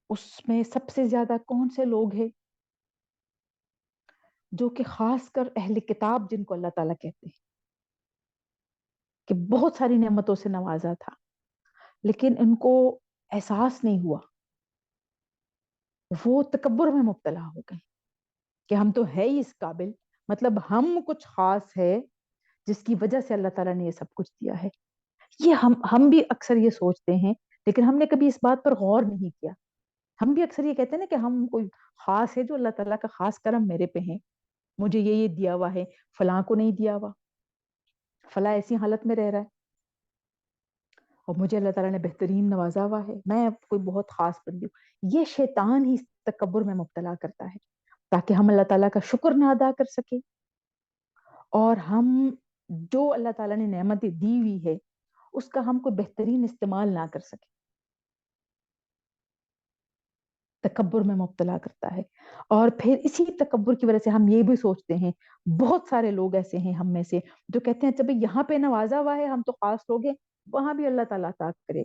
اس میں سب سے زیادہ کون سے لوگ ہیں؟ جو کہ خاص کر اہل کتاب جن کو اللہ تعالیٰ کہتے ہیں. کہ بہت ساری نعمتوں سے نوازا تھا، لیکن ان کو احساس نہیں ہوا، وہ تکبر میں مبتلا ہو گئے کہ ہم تو ہے ہی اس قابل، مطلب ہم کچھ خاص ہے جس کی وجہ سے اللہ تعالیٰ نے یہ سب کچھ دیا ہے. یہ ہم بھی اکثر یہ سوچتے ہیں، لیکن ہم نے کبھی اس بات پر غور نہیں کیا. ہم بھی اکثر یہ کہتے ہیں نا کہ ہم کوئی خاص ہے، جو اللہ تعالیٰ کا خاص کرم میرے پہ ہے، مجھے یہ دیا ہوا ہے، فلاں کو نہیں دیا ہوا، فلاں ایسی حالت میں رہ رہا ہے، اور مجھے اللہ تعالیٰ نے بہترین نوازا ہوا ہے، میں کوئی بہت خاص بندی ہوں. یہ شیطان ہی اس تکبر میں مبتلا کرتا ہے تاکہ ہم اللہ تعالیٰ کا شکر نہ ادا کر سکیں، اور ہم جو اللہ تعالیٰ نے نعمتیں دی ہوئی ہے اس کا ہم کوئی بہترین استعمال نہ کر سکیں. تکبر میں مبتلا کرتا ہے. اور پھر اسی تکبر کی وجہ سے ہم یہ بھی سوچتے ہیں، بہت سارے لوگ ایسے ہیں ہم میں سے جو کہتے ہیں جب یہاں پہ نوازا ہوا ہے ہم تو خاص لوگ ہیں، وہاں بھی اللہ تعالیٰ عطا کرے،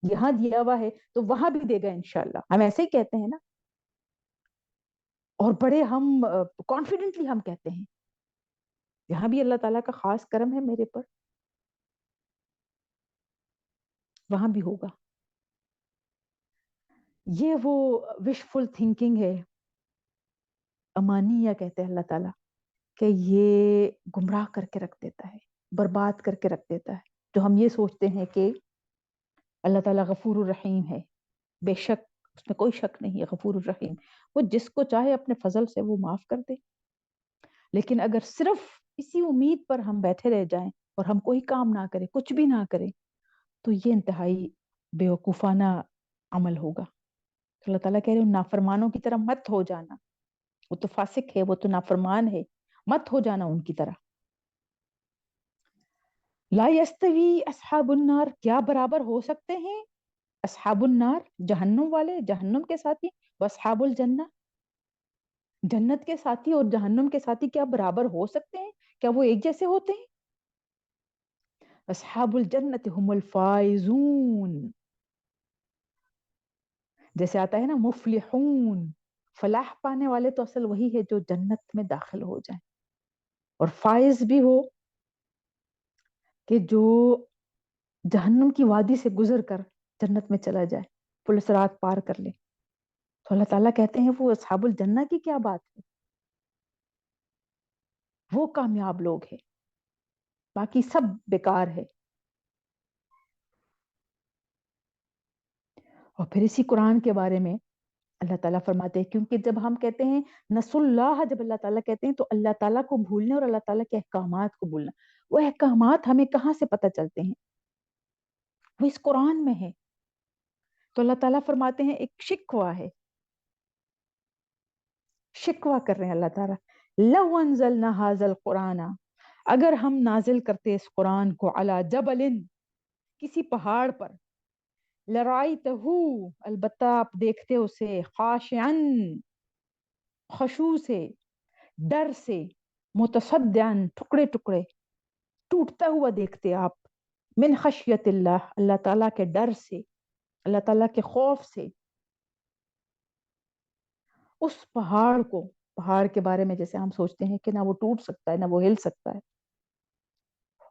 یہاں دیا ہوا ہے تو وہاں بھی دے گا انشاءاللہ. ہم ایسے ہی کہتے ہیں نا، اور بڑے ہم کانفیڈنٹلی ہم کہتے ہیں یہاں بھی اللہ تعالیٰ کا خاص کرم ہے میرے پر، وہاں بھی ہوگا. یہ وہ وشفل تھنکنگ ہے، امانیہ کہتے ہیں اللہ تعالیٰ، کہ یہ گمراہ کر کے رکھ دیتا ہے، برباد کر کے رکھ دیتا ہے. جو ہم یہ سوچتے ہیں کہ اللہ تعالیٰ غفور الرحیم ہے، بے شک اس میں کوئی شک نہیں ہے، غفور الرحیم، وہ جس کو چاہے اپنے فضل سے وہ معاف کر دے. لیکن اگر صرف اسی امید پر ہم بیٹھے رہ جائیں اور ہم کوئی کام نہ کریں، کچھ بھی نہ کریں، تو یہ انتہائی بیوقوفانہ عمل ہوگا. اللہ تعالیٰ کہہ رہے ہیں نافرمانوں کی طرح مت ہو جانا، وہ تو فاسق ہے، وہ تو نافرمان ہے، مت ہو جانا ان کی طرح. لا یستوی اصحاب النار، کیا برابر ہو سکتے ہیں اصحاب النار، جہنم والے، جہنم کے ساتھی، واصحاب الجنہ، جنت کے ساتھی اور جہنم کے ساتھی کیا برابر ہو سکتے ہیں؟ کیا وہ ایک جیسے ہوتے ہیں؟ اصحاب الجنت هم الفائزون، جیسے آتا ہے نا مفلحون، فلاح پانے والے تو اصل وہی ہے جو جنت میں داخل ہو جائیں، اور فائز بھی ہو کہ جو جہنم کی وادی سے گزر کر جنت میں چلا جائے، پل صراط پار کر لے. تو اللہ تعالیٰ کہتے ہیں وہ اصحاب الجنہ کی کیا بات ہے، وہ کامیاب لوگ ہیں، باقی سب بیکار ہے. اور پھر اسی قرآن کے بارے میں اللہ تعالیٰ فرماتے ہیں، کیونکہ جب ہم کہتے ہیں نسوا اللہ، جب اللہ تعالیٰ کہتے ہیں تو اللہ تعالیٰ کو بھولنے اور اللہ تعالیٰ کے احکامات کو بھولنا. وہ احکامات ہمیں کہاں سے پتہ چلتے ہیں؟ وہ اس قرآن میں ہے. تو اللہ تعالیٰ فرماتے ہیں ایک شکوہ ہے، شکوہ کر رہے ہیں اللہ تعالیٰ، لو انزلنا ھذا القرآن، اگر ہم نازل کرتے اس قرآن کو، علی جبل، کسی پہاڑ پر، لرائتہ، البتہ آپ دیکھتے اسے، خاشعا، خشوع سے، ڈر سے، متصدعا، ٹکڑے ٹکڑے، ٹوٹتا ہوا دیکھتے آپ، من خشیت اللہ، اللہ تعالیٰ کے ڈر سے، اللہ تعالیٰ کے خوف سے. اس پہاڑ کو، پہاڑ کے بارے میں جیسے ہم سوچتے ہیں کہ نہ وہ ٹوٹ سکتا ہے نہ وہ ہل سکتا ہے،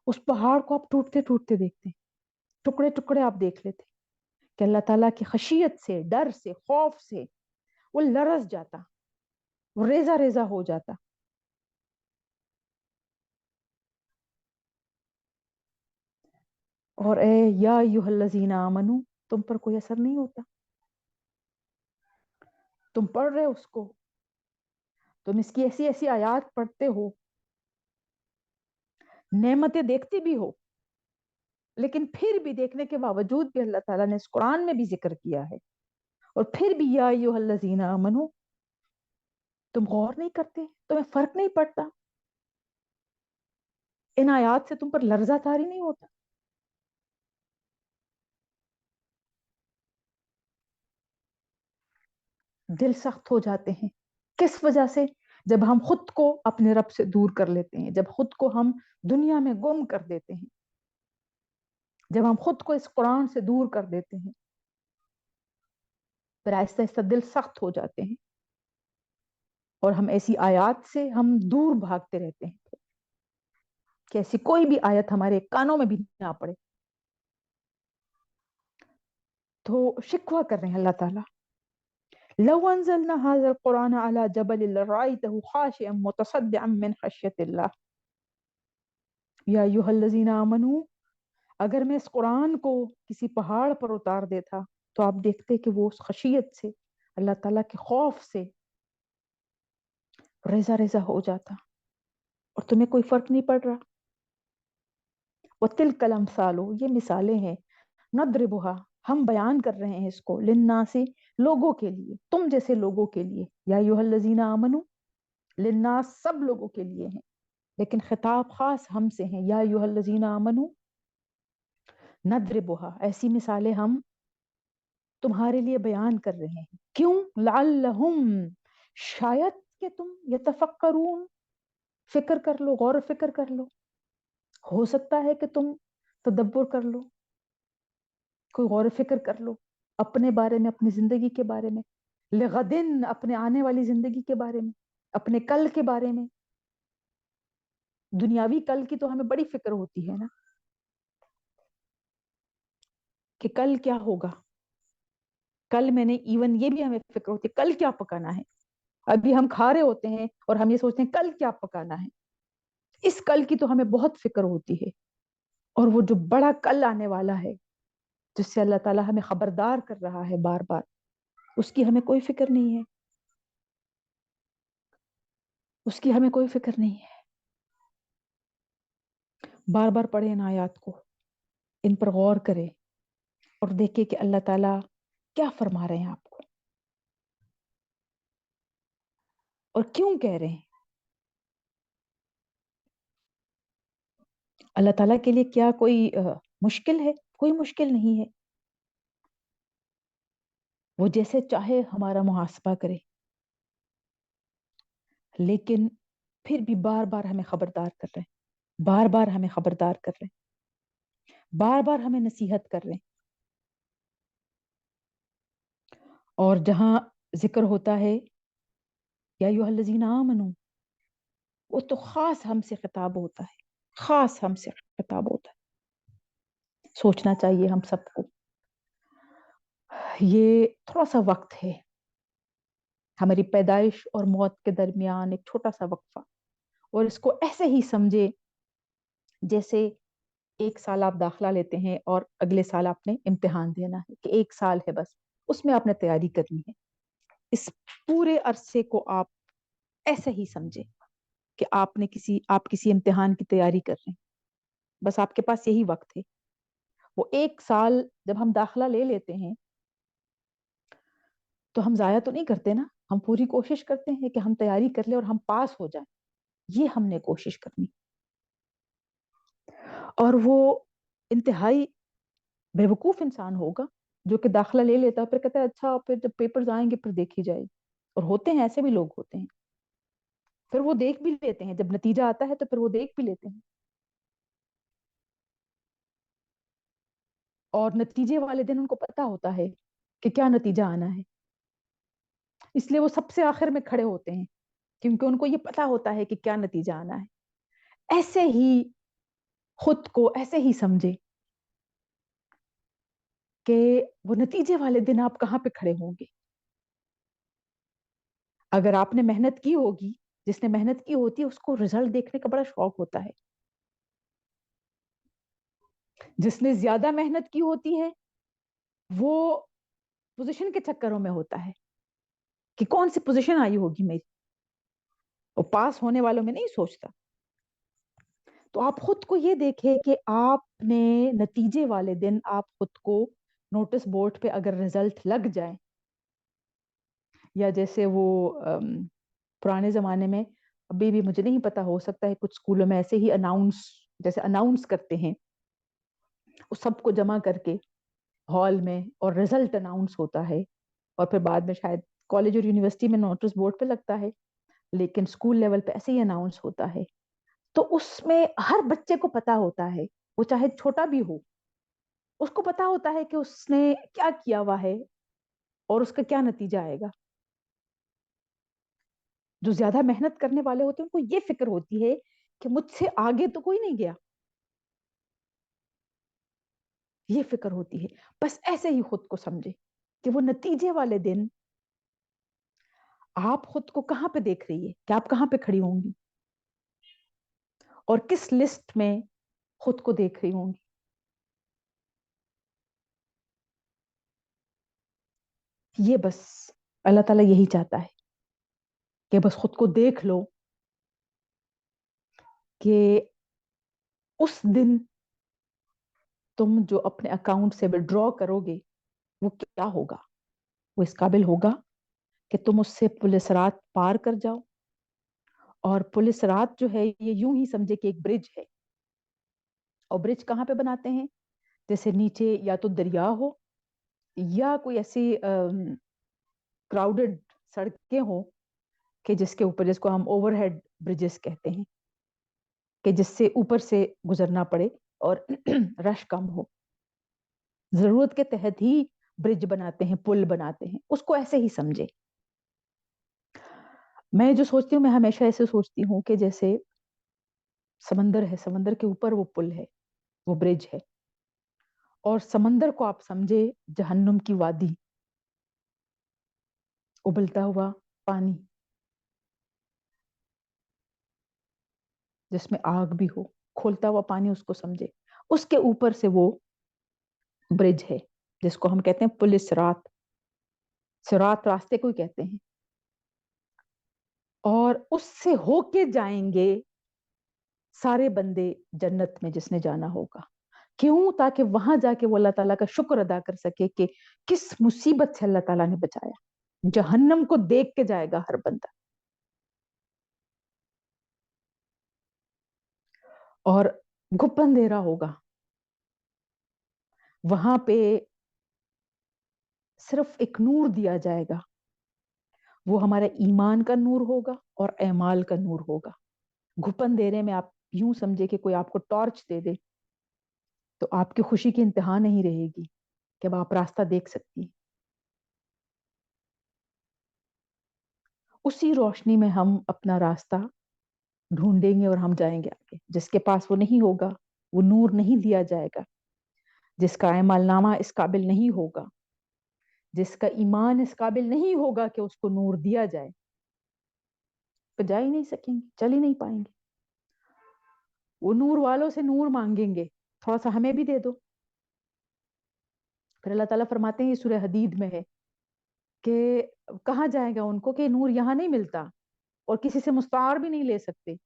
اس پہاڑ کو آپ ٹوٹتے ٹوٹتے دیکھتے ہیں، ٹکڑے ٹکڑے آپ دیکھ لیتے کہ اللہ تعالیٰ کی خشیت سے، ڈر سے، خوف سے وہ لرز جاتا، وہ ریزہ ریزہ ہو جاتا. اور اے یا ایھا الذین آمنو، تم پر کوئی اثر نہیں ہوتا، تم پڑھ رہے ہو اس کو، تم اس کی ایسی ایسی آیات پڑھتے ہو، نعمتیں دیکھتے بھی ہو، لیکن پھر بھی دیکھنے کے باوجود بھی اللہ تعالیٰ نے اس قرآن میں بھی ذکر کیا ہے، اور پھر بھی یا ایھا الذین آمنو، تم غور نہیں کرتے، تمہیں فرق نہیں پڑتا، ان آیات سے تم پر لرزہ طاری نہیں ہوتا. دل سخت ہو جاتے ہیں، کس وجہ سے؟ جب ہم خود کو اپنے رب سے دور کر لیتے ہیں، جب خود کو ہم دنیا میں گم کر دیتے ہیں، جب ہم خود کو اس قرآن سے دور کر دیتے ہیں، پھر آہستہ آہستہ دل سخت ہو جاتے ہیں، اور ہم ایسی آیات سے ہم دور بھاگتے رہتے ہیں. کہ ایسی کوئی بھی آیت ہمارے کانوں میں بھی نہ پڑے. تو شکوہ کر رہے ہیں اللہ تعالیٰ. لو انزلنا هذا القرآن على جبل لرأيته خاشعا متصدعا من خشية الله. یا ایھا الذین آمنوا، اگر میں اس قرآن کو کسی پہاڑ پر اتار دیتا تو آپ دیکھتے کہ وہ اس خشیت سے، اللہ تعالیٰ کے خوف سے ریزہ ریزہ ہو جاتا، اور تمہیں کوئی فرق نہیں پڑ رہا. وَتِلْكَ الْأَمْثَالُ، یہ مثالیں ہیں، نَضْرِبُهَا، ہم بیان کر رہے ہیں اس کو، لِلنَّاسِ، لوگوں کے لیے، تم جیسے لوگوں کے لیے. یا ایھا الذین آمنوا، للناس سب لوگوں کے لیے ہیں، لیکن خطاب خاص ہم سے ہیں. یا ایھا الذین آمنوا نَضْرِبُهَا، ایسی مثالیں ہم تمہارے لیے بیان کر رہے ہیں. کیوں؟ لعلہم، شاید کہ تم یتفکرون، فکر کر لو، غور و فکر کر لو. ہو سکتا ہے کہ تم تدبر کر لو، کوئی غور و فکر کر لو اپنے بارے میں، اپنی زندگی کے بارے میں، لغدن، اپنے آنے والی زندگی کے بارے میں، اپنے کل کے بارے میں. دنیاوی کل کی تو ہمیں بڑی فکر ہوتی ہے نا، کہ کل کیا ہوگا. کل میں نے ایون یہ بھی ہمیں فکر ہوتی ہے کل کیا پکانا ہے. ابھی ہم کھا رہے ہوتے ہیں اور ہم یہ سوچتے ہیں کل کیا پکانا ہے. اس کل کی تو ہمیں بہت فکر ہوتی ہے. اور وہ جو بڑا کل آنے والا ہے، جس سے اللہ تعالیٰ ہمیں خبردار کر رہا ہے بار بار، اس کی ہمیں کوئی فکر نہیں ہے. اس کی ہمیں کوئی فکر نہیں ہے. بار بار پڑھیں ان آیات کو، ان پر غور کریں اور دیکھیں کہ اللہ تعالیٰ کیا فرما رہے ہیں آپ کو اور کیوں کہہ رہے ہیں. اللہ تعالیٰ کے لیے کیا کوئی مشکل ہے؟ کوئی مشکل نہیں ہے. وہ جیسے چاہے ہمارا محاسبہ کرے، لیکن پھر بھی بار بار ہمیں خبردار کر رہے ہیں، بار بار ہمیں خبردار کر رہے ہیں، بار بار ہمیں نصیحت کر رہے ہیں. اور جہاں ذکر ہوتا ہے یا ایھا الذین آمنوا، وہ تو خاص ہم سے خطاب ہوتا ہے، خاص ہم سے خطاب ہوتا ہے. سوچنا چاہیے ہم سب کو. یہ تھوڑا سا وقت ہے، ہماری پیدائش اور موت کے درمیان ایک چھوٹا سا وقفہ، اور اس کو ایسے ہی سمجھے جیسے ایک سال آپ داخلہ لیتے ہیں اور اگلے سال آپ نے امتحان دینا ہے، کہ ایک سال ہے بس، اس میں آپ نے تیاری کرنی ہے. اس پورے عرصے کو آپ ایسے ہی سمجھے کہ آپ کسی امتحان کی تیاری کر رہے ہیں. بس آپ کے پاس یہی وقت ہے. وہ ایک سال جب ہم داخلہ لے لیتے ہیں تو ہم ضائع تو نہیں کرتے نا، ہم پوری کوشش کرتے ہیں کہ ہم تیاری کر لیں اور ہم پاس ہو جائیں. یہ ہم نے کوشش کرنی. اور وہ انتہائی بیوقوف انسان ہوگا جو کہ داخلہ لے لیتا ہے، پھر کہتا ہے اچھا پھر جب پیپرز آئیں گے پھر دیکھی جائے گی. اور ہوتے ہیں ایسے بھی لوگ ہوتے ہیں، پھر وہ دیکھ بھی لیتے ہیں، جب نتیجہ آتا ہے تو پھر وہ دیکھ بھی لیتے ہیں، اور نتیجے والے دن ان کو پتا ہوتا ہے کہ کیا نتیجہ آنا ہے. اس لیے وہ سب سے آخر میں کھڑے ہوتے ہیں، کیونکہ ان کو یہ پتا ہوتا ہے کہ کیا نتیجہ آنا ہے. ایسے ہی خود کو ایسے ہی سمجھے کہ وہ نتیجے والے دن آپ کہاں پہ کھڑے ہوں گے. اگر آپ نے محنت کی ہوگی، جس نے محنت کی ہوتی ہے اس کو رزلٹ دیکھنے کا بڑا شوق ہوتا ہے. جس نے زیادہ محنت کی ہوتی ہے وہ پوزیشن کے چکروں میں ہوتا ہے کہ کون سی پوزیشن آئی ہوگی میری، وہ پاس ہونے والوں میں نہیں سوچتا. تو آپ خود کو یہ دیکھیں کہ آپ نے نتیجے والے دن آپ خود کو نوٹس بورڈ پہ اگر رزلٹ لگ جائے، یا جیسے وہ پرانے زمانے میں، ابھی بھی مجھے نہیں پتا، ہو سکتا ہے کچھ اسکولوں میں ایسے ہی جیسے اناؤنس کرتے ہیں، اس سب کو جمع کر کے ہال میں، اور رزلٹ اناؤنس ہوتا ہے، اور پھر بعد میں شاید کالج اور یونیورسٹی میں نوٹس بورڈ پہ لگتا ہے، لیکن اسکول لیول پہ ایسے ہی اناؤنس ہوتا ہے. تو اس میں ہر بچے کو پتا ہوتا ہے، وہ چاہے چھوٹا بھی ہو، اس کو پتا ہوتا ہے کہ اس نے کیا کیا ہوا ہے اور اس کا کیا نتیجہ آئے گا. جو زیادہ محنت کرنے والے ہوتے ہیں ان کو یہ فکر ہوتی ہے कि मुझसे आगे तो कोई नहीं गया, ये फिक्र होती है। बस ऐसे ही खुद को समझे कि वो नतीजे वाले दिन आप खुद को कहां पे देख रही है, कि आप कहां पे खड़ी होंगी और किस लिस्ट में खुद को देख रही होंगी। ये बस अल्लाह ताला यही चाहता है कि बस खुद को देख लो कि उस दिन तुम जो अपने अकाउंट से विड्रॉ करोगे वो क्या होगा। वो इस काबिल होगा कि तुम उससे पुलिस रात पार कर जाओ। और पुलिस रात जो है ये यूं ही समझे कि एक ब्रिज है। और ब्रिज कहाँ पे बनाते हैं, जैसे नीचे या तो दरिया हो या कोई ऐसी क्राउडेड सड़कें हो कि जिसके ऊपर, जिसको हम ओवरहेड ब्रिजेस कहते हैं, कि जिससे ऊपर से गुजरना पड़े और रश कम हो। जरूरत के तहत ही ब्रिज बनाते हैं, पुल बनाते हैं, उसको ऐसे ही समझे। मैं जो सोचती हूँ, मैं हमेशा ऐसे सोचती हूँ कि जैसे समंदर है, समंदर के ऊपर वो पुल है, वो ब्रिज है। और समंदर को आप समझे जहन्नुम की वादी, उबलता हुआ पानी जिसमें आग भी हो, खोलता हुआ पानी, उसको समझे। उसके ऊपर से वो ब्रिज है जिसको हम कहते हैं पुलिस रात, सिरात रास्ते को ही कहते हैं। और उससे होके जाएंगे सारे बंदे जन्नत में जिसने जाना होगा। क्यों? ताकि वहां जाके वो अल्लाह ताला का शुक्र अदा कर सके कि किस मुसीबत से अल्लाह ताला ने बचाया। जहन्नम को देख के जाएगा हर बंदा। और घुप अंधेरा होगा वहां पे, सिर्फ एक नूर दिया जाएगा। वो हमारा ईमान का नूर होगा और एमाल का नूर होगा। घुप अंधेरे में आप यूं समझे कि कोई आपको टॉर्च दे दे तो आपकी खुशी की इंतहा नहीं रहेगी कि अब आप रास्ता देख सकती हैं। उसी रोशनी में हम अपना रास्ता ढूंढेंगे और हम जाएंगे आगे। जिसके पास वो नहीं होगा, वो नूर नहीं दिया जाएगा, जिसका अमलनामा इस काबिल नहीं होगा, जिसका ईमान इस काबिल नहीं होगा कि उसको नूर दिया जाए, तो जा ही नहीं सकेंगे, चल ही नहीं पाएंगे। वो नूर वालों से नूर मांगेंगे, थोड़ा सा हमें भी दे दो। फिर अल्लाह ताला फरमाते हैं, ये सूरह हदीद में है कि कहाँ जाएगा उनको कि नूर यहाँ नहीं मिलता और किसी से मुस्तार भी नहीं ले सकते।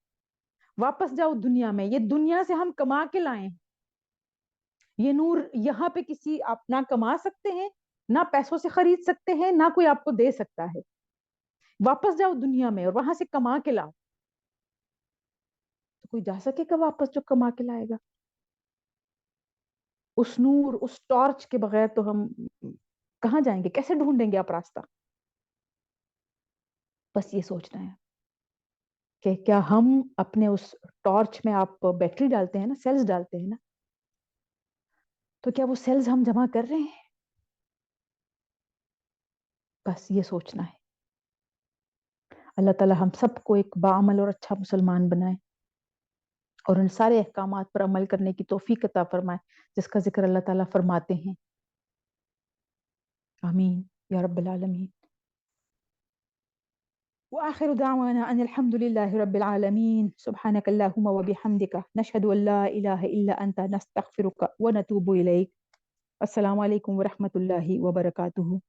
वापस जाओ दुनिया में, ये दुनिया से हम कमा के लाए हैं। ये नूर यहाँ पे किसी आप ना कमा सकते हैं, ना पैसों से खरीद सकते हैं, ना कोई आपको दे सकता है। वापस जाओ दुनिया में और वहां से कमा के लाओ। तो कोई जा सकेगा वापस जो कमा के लाएगा? उस नूर, उस टॉर्च के बगैर तो हम कहाँ जाएंगे, कैसे ढूंढेंगे आप रास्ता? बस ये सोचना है कि क्या हम अपने उस टॉर्च में, आप बैटरी डालते हैं ना, सेल्स डालते हैं ना, तो क्या वो सेल्स हम जमा कर रहे हैं? बस ये सोचना है। अल्लाह ताला हम सबको एक बाअमल और अच्छा मुसलमान बनाए और उन सारे अहकामात पर अमल करने की तौफीक अता फरमाए जिसका जिक्र अल्लाह ताला फरमाते हैं। आमीन या रब्बल आलमीन। وآخر دعوانا أن الحمد لله رب العالمين سبحانك اللهم وبحمدك نشهد أن لا إله إلا أنت نستغفرك ونتوب إليك. السلام عليكم ورحمة الله وبركاته.